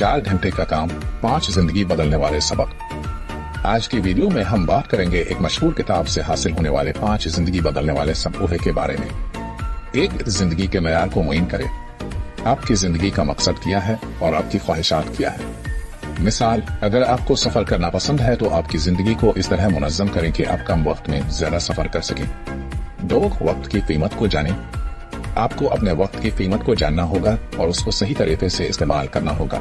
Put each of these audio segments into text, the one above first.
4 घंटे का काम, 5 जिंदगी बदलने वाले सबक। आज की वीडियो में हम बात करेंगे एक मशहूर किताब से हासिल होने वाले 5 जिंदगी बदलने वाले सबूहे के बारे में। एक जिंदगी के मेयार को मुय्यन करें। आपकी जिंदगी का मकसद क्या है और आपकी ख्वाहिशात क्या है। मिसाल, अगर आपको सफर करना पसंद है तो आपकी जिंदगी को इस तरह मुनज़्ज़म करें कि आप कम वक्त में ज्यादा सफर कर सकें। 2 वक्त की कीमत को जानें। आपको अपने वक्त की कीमत को जानना होगा और उसको सही तरीके से इस्तेमाल करना होगा।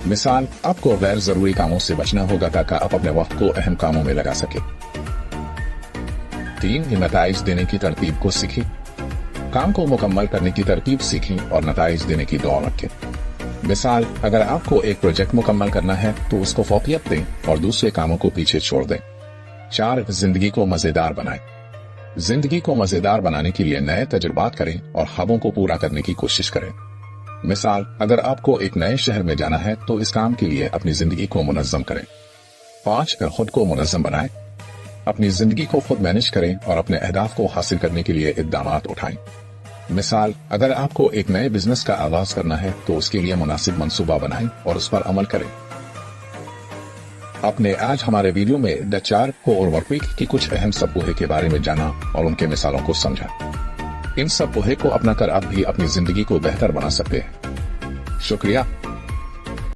मिसाल, आपको गैर जरूरी कामों से बचना होगा ताकि आप अपने वक्त को अहम कामों में लगा सके। 3 नताइज देने की तरतीब को सीखें। काम को मुकम्मल करने की तरतीब सीखें और नताइज देने की दुआ रखें। मिसाल, अगर आपको एक प्रोजेक्ट मुकम्मल करना है तो उसको फौकियत दें और दूसरे कामों को पीछे छोड़ दें। 4 जिंदगी को मजेदार बनाएं। जिंदगी को मजेदार बनाने के लिए नए तजुर्बात करें और ख्वाबों को पूरा करने की कोशिश करें। मिसाल, अगर आपको एक नए शहर में जाना है तो इस काम के लिए अपनी जिंदगी को मुनज़्ज़म करें। 5 खुद को मुनज़्ज़म बनाएं। अपनी जिंदगी को खुद मैनेज करें और अपने अहदाफ को हासिल करने के लिए इक़दामात उठाएं। मिसाल, अगर आपको एक नए बिजनेस का आगाज करना है तो उसके लिए मुनासिब मंसूबा बनाएं और उस पर अमल करें। आपने आज हमारे वीडियो में द 4 कोर वर्कवीक की कुछ अहम सबूहे के बारे में जाना और उनके मिसालों को समझा। इन सबूहे को अपनाकर आप भी अपनी जिंदगी को बेहतर बना सकते हैं। शुक्रिया।